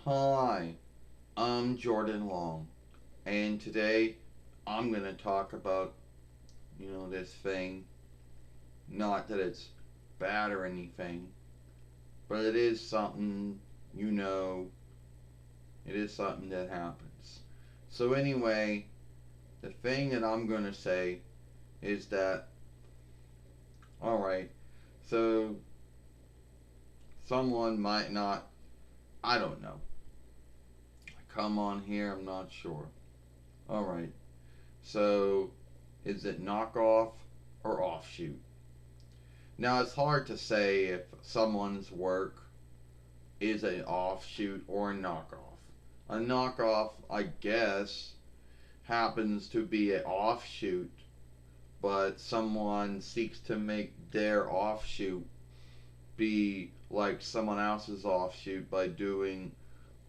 Hi, I'm Jordan Long, and today I'm going to talk about, this thing. Not that it's bad or anything, but it is something, you know, it is something that happens. So, anyway, the thing that I'm going to say is that, alright, so someone might not, I don't know, come on here, I'm not sure. Alright, so is it knockoff or offshoot? Now, it's hard to say if someone's work is an offshoot or a knockoff. A knockoff, I guess, happens to be an offshoot, but someone seeks to make their offshoot be like someone else's offshoot by doing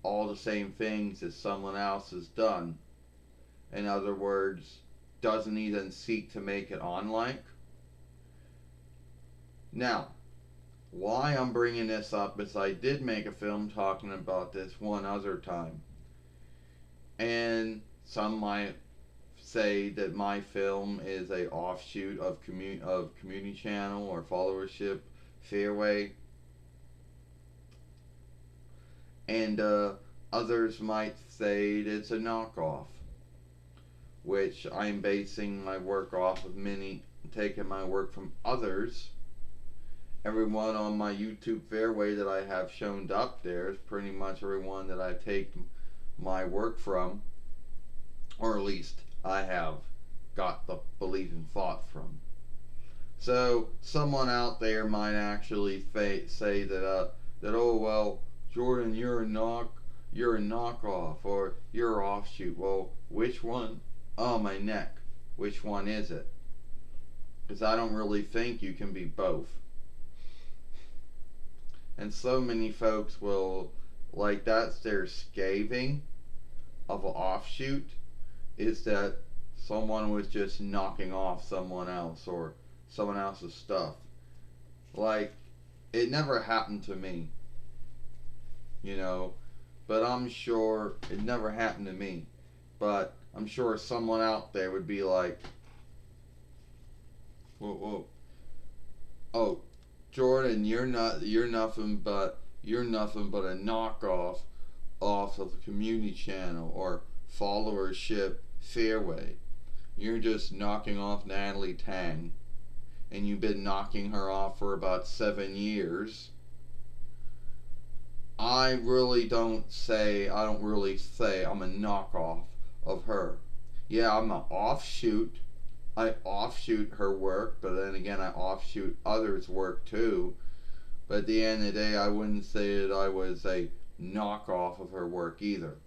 all the same things that someone else has done. In other words, doesn't even seek to make it unlike. Now, why I'm bringing this up is I did make a film talking about this one other time. And some might say that my film is a offshoot of Community Channel or followership Fairway. And others might say it's a knockoff, which I'm basing my work off of taking my work from others. Everyone on my YouTube Fairway that I have shown up there is pretty much everyone that I've taken my work from, or at least I have got the belief and thought from. So someone out there might actually say that oh well, Jordan, you're a knockoff, or you're offshoot. Well, which one? Oh, my neck. Which one is it? Because I don't really think you can be both. And so many folks will, like, that's their scathing of an offshoot, is that someone was just knocking off someone else or someone else's stuff. Like, it never happened to me, you know, but I'm sure it never happened to me. But I'm sure someone out there would be like, whoa, whoa, oh, Jordan, you're nothing but a knockoff off of the Community Channel or followership Fairway. You're just knocking off Natalie Tang, and you've been knocking her off for about 7 years. I don't really say I'm a knockoff of her. Yeah, I'm an offshoot. I offshoot her work, but then again, I offshoot others' work too. But at the end of the day, I wouldn't say that I was a knockoff of her work either.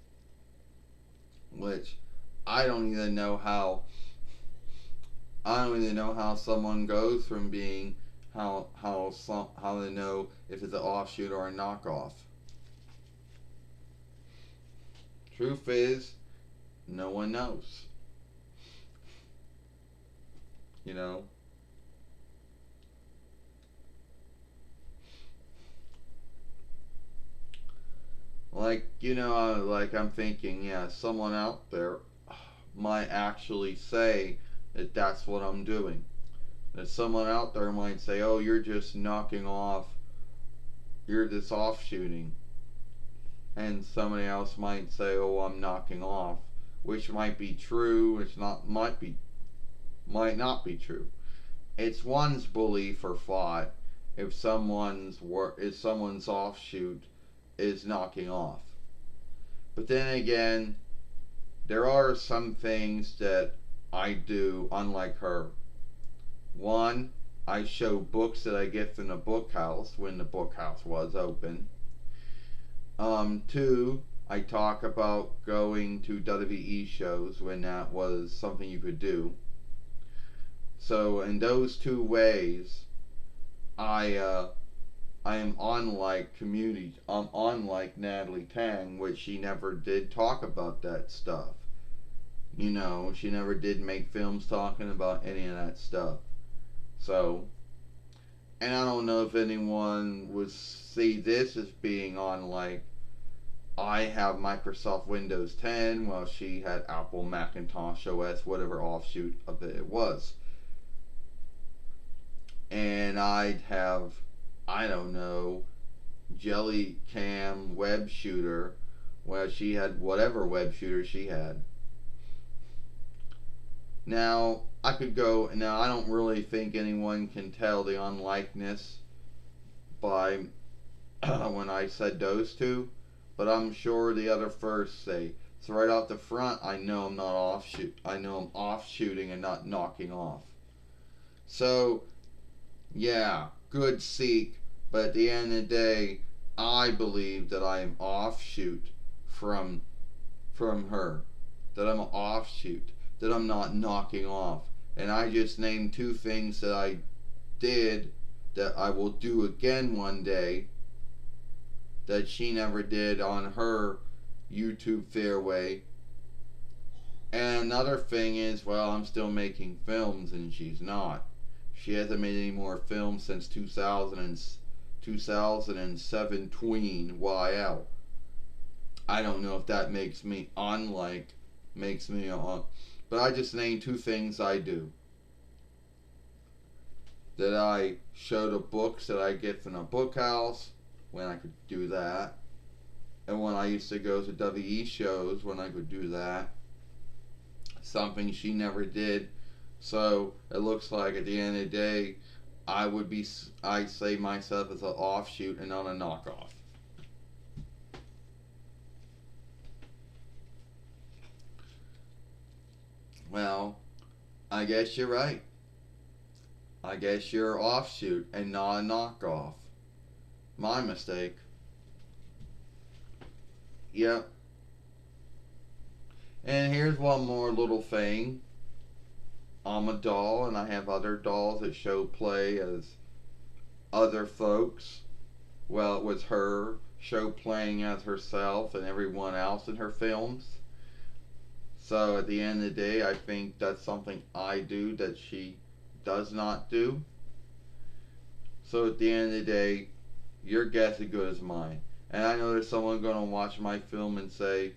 Which I don't even know how. I don't even know how someone goes from being how they know if it's an offshoot or a knockoff. Truth is, no one knows. You know, like I'm thinking, yeah, someone out there might actually say that that's what I'm doing. That someone out there might say, oh, you're just knocking off, you're just offshooting. And somebody else might say, oh, I'm knocking off. Which might be true, might not be true. It's one's belief or thought if someone's offshoot is knocking off. But then again, there are some things that I do unlike her. One, I show books that I get from the book house when the book house was open. Two, I talk about going to WWE shows when that was something you could do. So in those two ways, I I am unlike community. I'm unlike Natalie Tang, which she never did talk about that stuff. You know, she never did make films talking about any of that stuff. So, and I don't know if anyone would see this as being unlike I have Microsoft Windows 10 while she had Apple Macintosh OS, whatever offshoot of it was. And I'd have, I don't know, Jelly Cam web shooter while she had whatever web shooter she had. Now, I could go, now I don't really think anyone can tell the unlikeness by when I said those two, but I'm sure the other first say. So right off the front, I know I'm not offshoot. I know I'm offshooting and not knocking off. So yeah, good seek, but at the end of the day, I believe that I am offshoot from her. That I'm an offshoot. That I'm not knocking off. And I just named two things that I did that I will do again one day that she never did on her YouTube fairway. And another thing is, well, I'm still making films and she's not. She hasn't made any more films since 2007 tween YL. I don't know if that makes me unlike, makes me on. But I just named two things I do. That I show the books that I get from a book house, when I could do that. And when I used to go to WE shows, when I could do that. Something she never did. So it looks like at the end of the day, I say myself as an offshoot and not a knockoff. Well, I guess you're right. I guess you're an offshoot and not a knockoff. My mistake. Yep. And here's one more little thing. I'm a doll, and I have other dolls that show play as other folks. Well, it was her show playing as herself and everyone else in her films. So at the end of the day, I think that's something I do that she does not do. So at the end of the day, your guess is good as mine. And I know there's someone going to watch my film and say,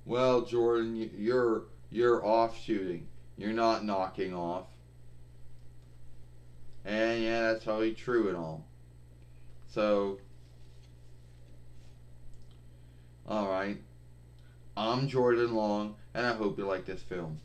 "Well, Jordan, you're offshooting. You're not knocking off." And yeah, that's totally true and all. So, alright. I'm Jordan Long, and I hope you like this film.